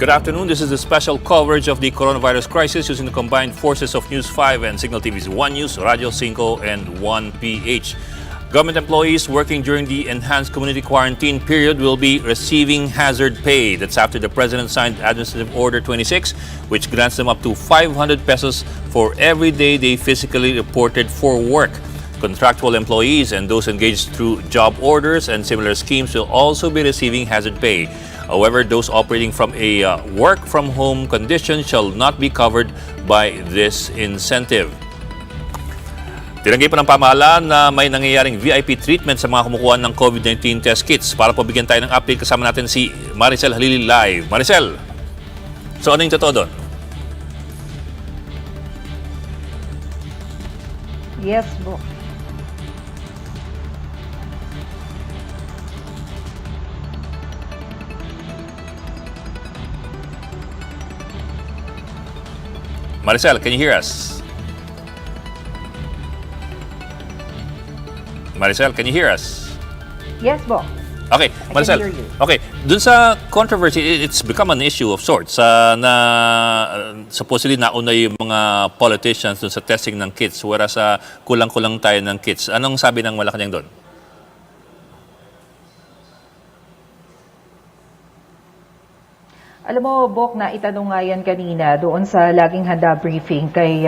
Good afternoon. This is the special coverage of the coronavirus crisis using the combined forces of News 5 and Cignal TV's 1 News, Radio 5, and 1PH. Government employees working during the enhanced community quarantine period will be receiving hazard pay. That's after the President signed Administrative Order 26, which grants them up to 500 pesos for every day they physically reported for work. Contractual employees and those engaged through job orders and similar schemes will also be receiving hazard pay. However, those operating from a work-from-home condition shall not be covered by this incentive. Tinanggay po ng pamahalaan na may nangyayaring VIP treatment sa mga kumukuha ng COVID-19 test kits. Para po bigyan tayo ng update, kasama natin si Maricel Halili live. Maricel, so ano yung totoo doon? Yes, Bo. Maricel, can you hear us? Maricel, can you hear us? Yes, Bo. Okay, Maricel. I can hear you. Okay, dun sa controversy, it's become an issue of sorts na supposedly nauna yung mga politicians dun sa testing ng kits, whereas kulang-kulang tayo ng kits. Anong sabi ng Malacanang doon? Alam mo, Bok, na itanong nga yan kanina doon sa laging handa briefing kay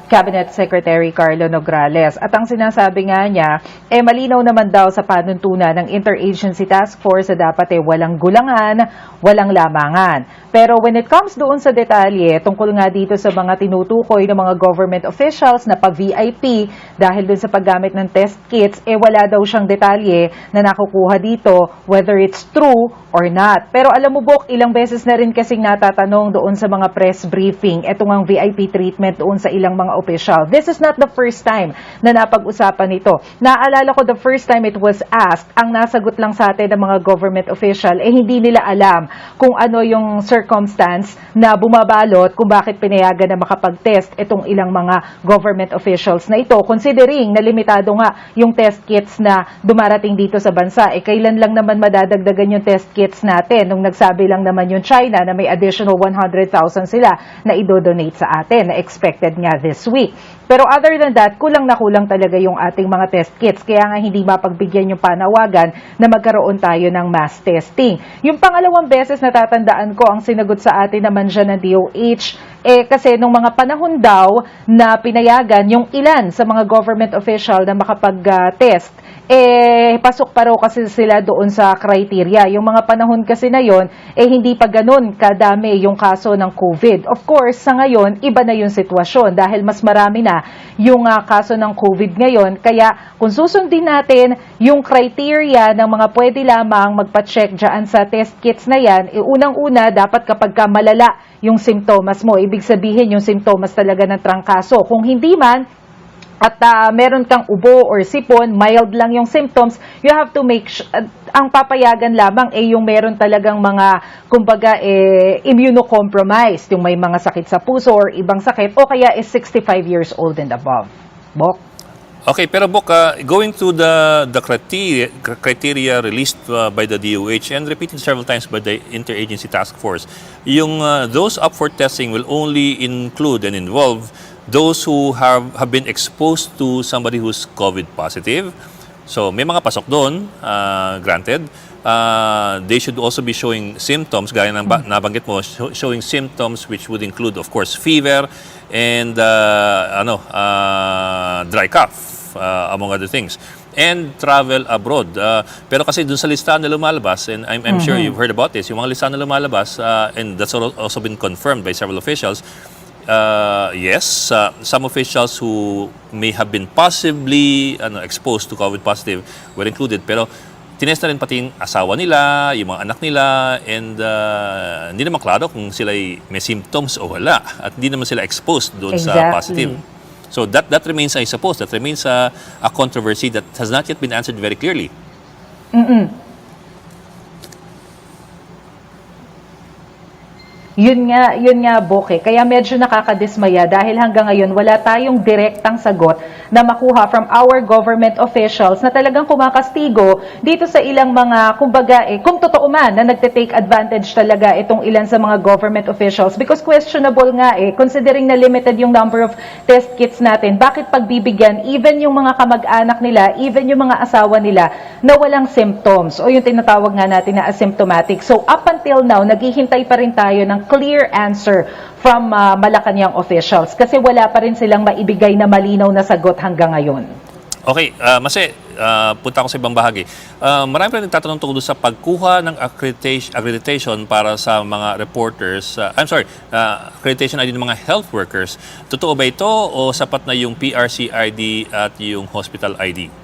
Cabinet Secretary Nograles. At ang sinasabi nga niya, malinaw naman daw sa panuntunan ng Interagency Task Force na dapat walang gulangan, walang lamangan. Pero when it comes doon sa detalye, tungkol nga dito sa mga tinutukoy ng mga government officials na pag-VIP dahil doon sa paggamit ng test kits, wala daw siyang detalye na nakukuha dito, whether it's true or not. Pero alam mo, Bok, ilang beses na rin kasing natatanong doon sa mga press briefing, etong ang VIP treatment doon sa ilang mga official. This is not the first time na napag-usapan ito. Naalala ko the first time it was asked, ang nasagot lang sa atin ng mga government official, hindi nila alam kung ano yung circumstance na bumabalot kung bakit pinayagan na makapag-test itong ilang mga government officials na ito. Considering na limitado nga yung test kits na dumarating dito sa bansa, kailan lang naman madadagdagan yung test kits natin? Nung nagsabi lang naman yung China na may additional 100,000 sila na idodonate sa atin, na expected nga this week. Pero other than that, kulang na kulang talaga yung ating mga test kits. Kaya nga hindi mapagbigyan yung panawagan na magkaroon tayo ng mass testing. Yung pangalawang beses natatandaan ko, ang sinagot sa atin naman dyan ng DOH, kasi nung mga panahon daw na pinayagan yung ilan sa mga government official na makapag-test, pasok pa raw kasi sila doon sa criteria. Yung mga panahon kasi na yon, hindi pa ganun kadami yung kaso ng COVID. Of course, sa ngayon, iba na yung sitwasyon dahil mas marami na yung kaso ng COVID ngayon. Kaya kung susundin natin yung criteria ng mga pwede lamang magpa-check dyan sa test kits na yan, unang-una, dapat kapag ka malala yung simptomas mo, ibig sabihin yung simptomas talaga ng trangkaso. Kung hindi man, at meron kang ubo or sipon, mild lang yung symptoms, you have to make ang papayagan lamang yung meron talagang mga, kumbaga, immunocompromised, yung may mga sakit sa puso or ibang sakit, o kaya 65 years old and above. Bok? Okay, pero Bok, going to the criteria released by the DOH and repeated several times by the Interagency Task Force, yung those up for testing will only include and involve those who have been exposed to somebody who's COVID positive. So may mga pasok doon, granted. They should also be showing symptoms, gaya ng nabanggit mo, showing symptoms which would include, of course, fever and dry cough, among other things. And travel abroad. Pero kasi dun sa listahan na lumalabas, and I'm sure you've heard about this, yung mga listahan na lumalabas, and that's also been confirmed by several officials, yes, some officials who may have been possibly exposed to COVID positive were included, pero tinest na rin pati yung asawa nila, yung mga anak nila, and hindi naman klaro kung sila may symptoms o wala, at hindi naman sila exposed doon sa positive. So that remains, I suppose, that remains a controversy that has not yet been answered very clearly. Yun nga, Boke. Kaya medyo nakakadismaya dahil hanggang ngayon wala tayong direktang sagot na makuha from our government officials na talagang kumakastigo dito sa ilang mga, kumbaga, kung totoo man na nagte-take advantage talaga itong ilan sa mga government officials because questionable nga considering na limited yung number of test kits natin, bakit pagbibigyan even yung mga kamag-anak nila, even yung mga asawa nila na walang symptoms o yung tinatawag nga natin na asymptomatic. So up until now, naghihintay pa rin tayo ng clear answer from Malacanang officials kasi wala pa rin silang maibigay na malinaw na sagot hanggang ngayon. Okay, Mase, punta ako sa ibang bahagi. Marami pa rin nagtatanong tungkol sa pagkuha ng accreditation para sa mga reporters. Accreditation ID ng mga health workers. Totoo ba ito o sapat na yung PRC ID at yung hospital ID?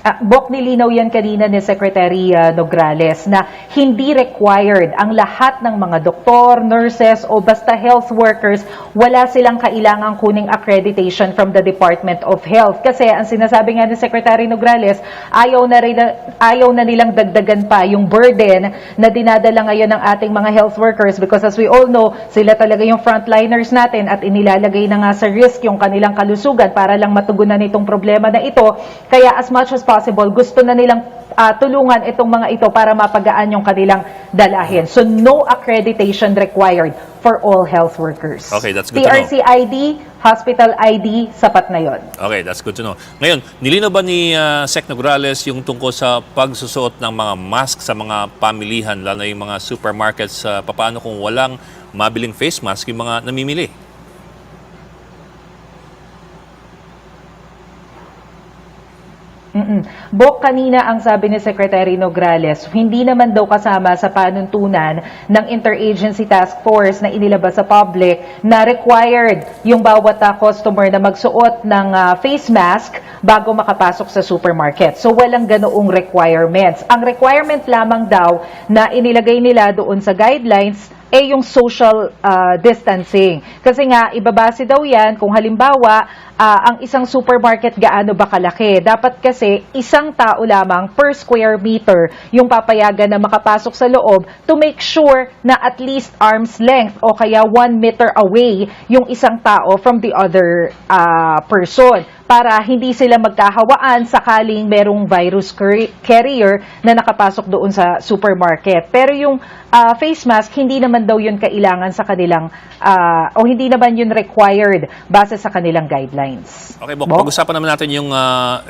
Bok, nilinaw yan kanina ni Secretary Nograles na hindi required ang lahat ng mga doktor, nurses o basta health workers, wala silang kailangang kuning accreditation from the Department of Health. Kasi ang sinasabi nga ni Secretary Nograles, ayaw na nilang dagdagan pa yung burden na dinadala ngayon ng ating mga health workers because as we all know, sila talaga yung frontliners natin at inilalagay na nga sa risk yung kanilang kalusugan para lang matugunan itong problema na ito. Kaya as much as possible, gusto na nilang tulungan itong mga ito para mapagaan yung kanilang dalahin. So, no accreditation required for all health workers. Okay, that's good to know. PRC ID, hospital ID, sapat na yon. Okay, that's good to know. Ngayon, nilinaw ba ni Sec Nograles yung tungkol sa pagsusuot ng mga mask sa mga pamilihan, lalo na yung mga supermarkets, paano kung walang mabiling face mask yung mga namimili? Bok, kanina ang sabi ni Secretary Nograles, hindi naman daw kasama sa panuntunan ng Interagency Task Force na inilabas sa public na required yung bawat customer na magsuot ng face mask bago makapasok sa supermarket. So walang ganoong requirements. Ang requirement lamang daw na inilagay nila doon sa guidelines yung social distancing. Kasi nga, ibabase daw yan kung halimbawa, ang isang supermarket gaano ba kalaki. Dapat kasi isang tao lamang per square meter yung papayagan na makapasok sa loob to make sure na at least arm's length o kaya 1 meter away yung isang tao from the other person para hindi sila magkahawaan sakaling merong virus carrier na nakapasok doon sa supermarket. Pero yung face mask, hindi naman daw yun kailangan sa kanilang, o hindi naman yun required base sa kanilang guidelines. Okay, Bok, pag-usapan naman natin yung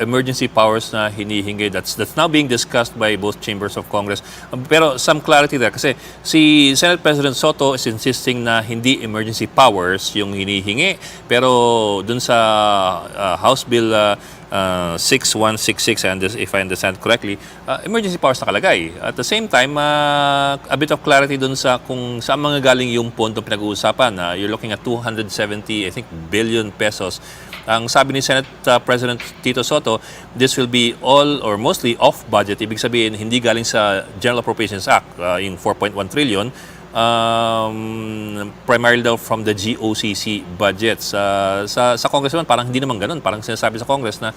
emergency powers na hinihingi. That's now being discussed by both chambers of Congress. Pero some clarity there kasi si Senate President Soto is insisting na hindi emergency powers yung hinihingi. Pero dun sa House Bill 6166, and if I understand correctly, emergency powers nakalagay. At the same time, a bit of clarity dun sa kung saan mga galing yung pondo pinag-uusapan. You're looking at 270, I think, billion pesos. Ang sabi ni Senate President Tito Soto, this will be all or mostly off-budget. Ibig sabihin, hindi galing sa General Appropriations Act, yung 4.1 trillion, primarily daw from the GOCC budgets. Sa Congress naman, parang hindi naman ganun. Parang sinasabi sa Congress na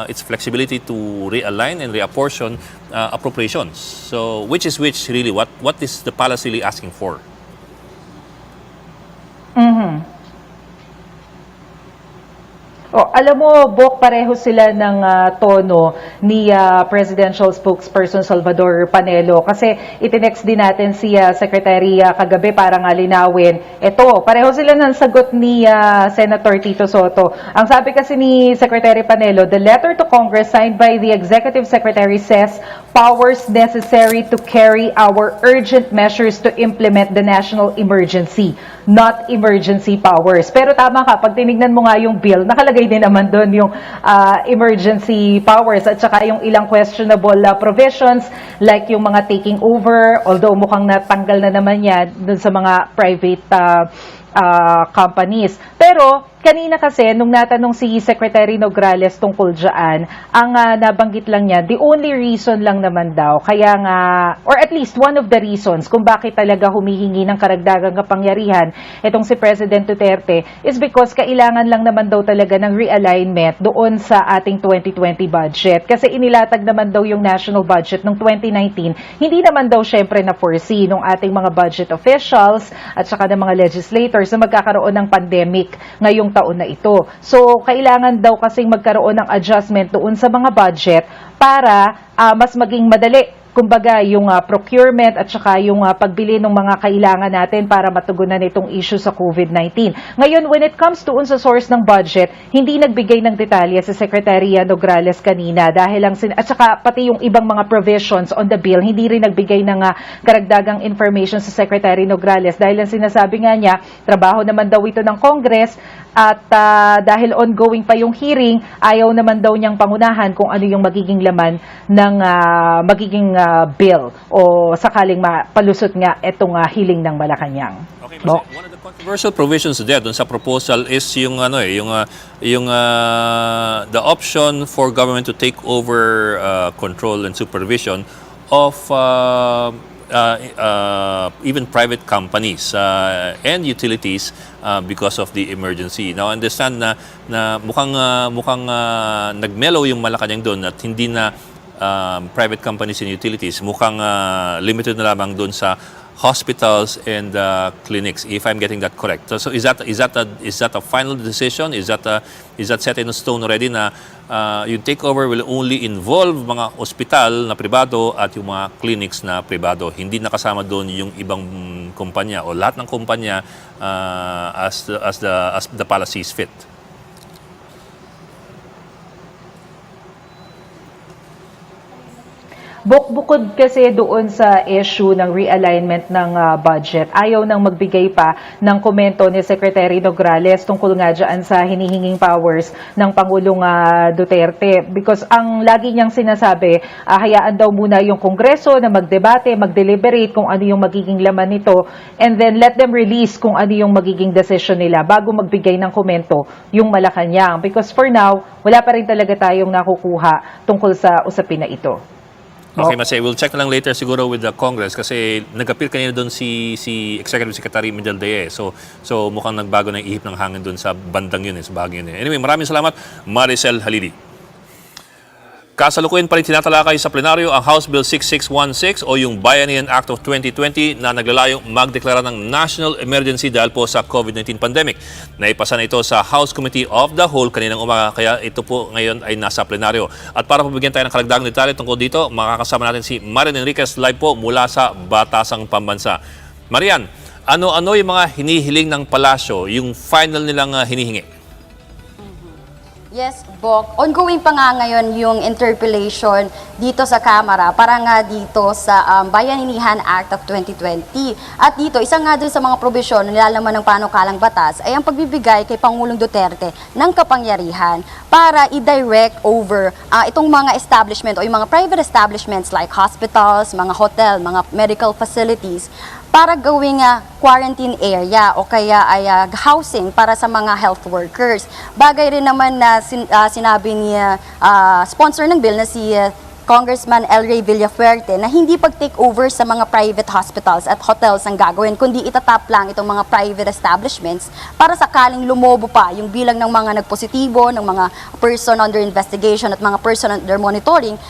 it's flexibility to realign and reapportion appropriations. So, which is which really? What is the palace really asking for? Alam mo, Bok, pareho sila ng tono ni Presidential Spokesperson Salvador Panelo kasi itinext din natin si Secretary kagabi para nga linawin. Ito, pareho sila ng sagot ni Senator Tito Soto. Ang sabi kasi ni Secretary Panelo, the letter to Congress signed by the Executive Secretary says powers necessary to carry our urgent measures to implement the national emergency, not emergency powers. Pero tama ka, pag tinignan mo nga yung bill, nakalagay din naman doon yung emergency powers at saka yung ilang questionable provisions like yung mga taking over, although mukhang natanggal na naman yan doon sa mga private companies. Pero kanina kasi, nung natanong si Secretary Nograles tungkol dyan, ang nabanggit lang niya, the only reason lang naman daw, kaya nga, or at least one of the reasons kung bakit talaga humihingi ng karagdagang kapangyarihan itong si President Duterte is because kailangan lang naman daw talaga ng realignment doon sa ating 2020 budget. Kasi inilatag naman daw yung national budget ng 2019, hindi naman daw syempre na-foresee ng ating mga budget officials at saka ng mga legislators na magkakaroon ng pandemic ngayong taon na ito. So, kailangan daw kasing magkaroon ng adjustment doon sa mga budget para mas maging madali. Kumbaga, yung procurement at saka yung pagbili ng mga kailangan natin para matugunan itong issue sa COVID-19. Ngayon, when it comes doon sa source ng budget, hindi nagbigay ng detalye si Secretary Nograles kanina dahil lang at saka pati yung ibang mga provisions on the bill, hindi rin nagbigay ng karagdagang information sa Secretary Nograles dahil lang sinasabi nga niya, trabaho naman daw ito ng Congress at dahil ongoing pa yung hearing, ayaw naman daw niyang pangunahan kung ano yung magiging laman ng magiging bill o sakaling mapalusot nga itong hiling ng Malacanang. Okay, one of the controversial provisions there dun sa proposal is yung the option for government to take over control and supervision of even private companies and utilities because of the emergency. Now, I understand na mukhang nagmellow yung Malacanang doon at hindi na private companies and utilities, mukhang limited na lamang doon sa hospitals and clinics, if I'm getting that correct. So is that a final decision? Is that set in stone already na yung takeover will only involve mga ospital na pribado at yung mga clinics na pribado? Hindi nakasama doon yung ibang kumpanya o lahat ng kumpanya as the policy is fit. Bukod kasi doon sa issue ng realignment ng budget, ayaw nang magbigay pa ng komento ni Secretary Nograles tungkol nga dyan sa hinihinging powers ng Pangulong Duterte. Because ang lagi niyang sinasabi, hayaan daw muna yung Kongreso na magdebate, magdeliberate kung ano yung magiging laman nito, and then let them release kung ano yung magiging decision nila bago magbigay ng komento yung Malacanang. Because for now, wala pa rin talaga tayong nakukuha tungkol sa usapin na ito. Okay, Masay, we'll check na lang later siguro with the Congress kasi nag-appear kanina doon si Executive Secretary Nograles. So mukhang nagbago ng ihip ng hangin doon sa bandang yun, sa bahagi yun. Anyway, maraming salamat, Maricel Halili. Kasalukuyan pa rin tinatalakay sa plenaryo ang House Bill 6616 o yung Bayanihan Act of 2020 na naglalayong magdeklara ng national emergency dahil po sa COVID-19 pandemic. Naipasa na ito sa House Committee of the Whole kaninang umaga, kaya ito po ngayon ay nasa plenaryo. At para pabigyan tayo ng karagdagang detalye tungkol dito, makakasama natin si Marian Enriquez live po mula sa Batasang Pambansa. Marian, ano yung mga hinihiling ng palasyo, yung final nilang hinihingi? Yes, Bok. Ongoing pa nga ngayon yung interpellation dito sa Kamara para nga dito sa Bayanihan Act of 2020. At dito, isa nga dun sa mga probisyon na nilalaman ng panukalang batas ay ang pagbibigay kay Pangulong Duterte ng kapangyarihan para i-direct over itong mga establishment o yung mga private establishments like hospitals, mga hotel, mga medical facilities para gawing quarantine area o kaya ay housing para sa mga health workers. Bagay rin naman na sinabi ni sponsor ng bill na si Congressman El Rey Villafuerte na hindi pag-take over sa mga private hospitals at hotels ang gagawin, kundi itatap lang itong mga private establishments para sakaling lumobo pa yung bilang ng mga nagpositibo, ng mga person under investigation at mga person under monitoring,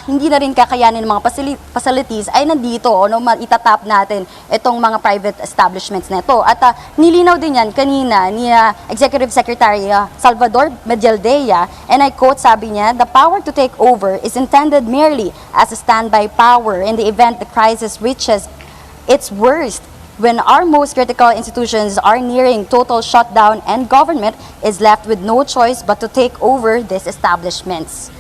hindi na rin kakayanin ng mga facilities ay nandito o itatap natin itong mga private establishments na ito. At nilinaw din yan kanina ni Executive Secretary Salvador Medialdea, and I quote, sabi niya, "The power to take over is intended merely as a standby power in the event the crisis reaches its worst, when our most critical institutions are nearing total shutdown and government is left with no choice but to take over these establishments."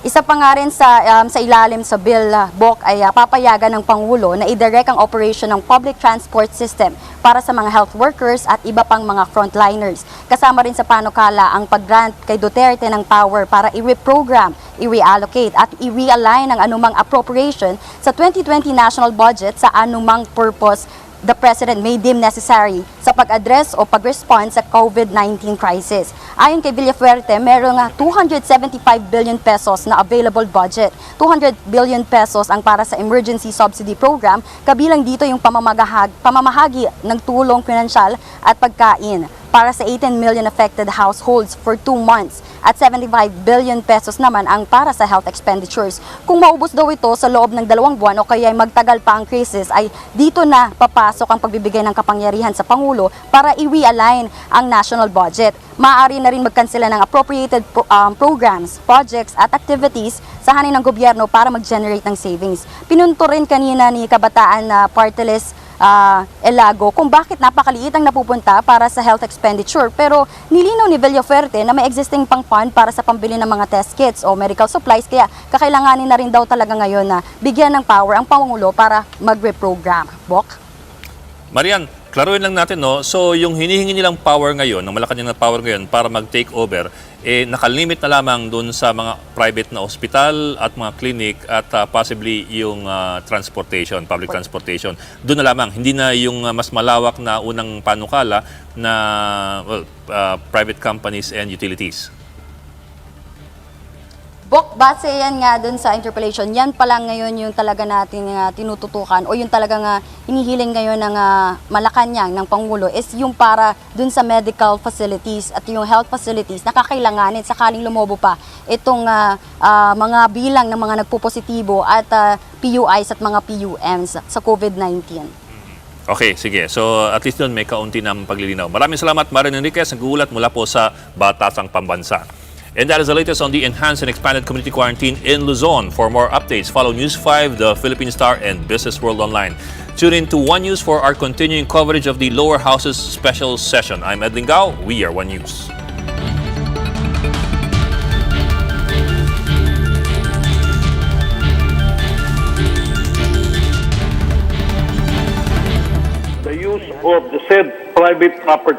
Isa pa nga rin sa ilalim sa bill, Bok, ay papayagan ng Pangulo na i-direct ang operation ng public transport system para sa mga health workers at iba pang mga frontliners. Kasama rin sa panukala ang pag-grant kay Duterte ng power para i-reprogram, i-reallocate at i-realign ang anumang appropriation sa 2020 national budget sa anumang purpose the President may deem necessary sa pag-address o pag-respond sa COVID-19 crisis. Ayon kay Villafuerte, merong 275 billion pesos na available budget. 200 billion pesos ang para sa Emergency Subsidy Program, kabilang dito yung pamamahagi ng tulong pinansyal at pagkain para sa 18 million affected households for 2 months at 75 billion pesos naman ang para sa health expenditures. Kung maubos daw ito sa loob ng 2 buwan o kaya magtagal pa ang crisis, ay dito na papasok ang pagbibigay ng kapangyarihan sa Pangulo para i-realign ang national budget. Maaari na rin magkansela ng appropriated programs, projects at activities sa hanin ng gobyerno para mag-generate ng savings. Pinunto rin kanina ni Kabataan na Party List Elago kung bakit napakaliit ang napupunta para sa health expenditure, pero nilinaw ni Villafuerte na may existing pang fund para sa pambili ng mga test kits o medical supplies, kaya kakailanganin na rin daw talaga ngayon na bigyan ng power ang Pangulo para mag-reprogram. Bok? Marian, klaruin lang natin, no? So, yung hinihingi nilang power ngayon, ng Malacanang na power ngayon para mag-take over, nakalimit na lamang dun sa mga private na ospital at mga clinic at possibly yung transportation, public transportation. Doon na lamang, hindi na yung mas malawak na unang panukala na private companies and utilities. Bok, base yan nga dun sa interpellation, yan pa lang ngayon yung talaga natin tinututukan o yung talagang hinihiling ngayon ng Malacanang ng Pangulo is yung para dun sa medical facilities at yung health facilities na kakailanganin sakaling lumobo pa itong mga bilang ng mga nagpupositibo at PUIs at mga PUMs sa COVID-19. Okay, sige. So, at least doon may kaunti ng paglilinaw. Maraming salamat, Marian Enriquez, nagulat mula po sa Batasang Pambansa. And that is the latest on the enhanced and expanded community quarantine in Luzon. For more updates, follow News 5, the Philippine Star, and Business World Online. Tune in to One News for our continuing coverage of the lower house's special session. I'm Edlin Gao. We are One News. The use of the said private property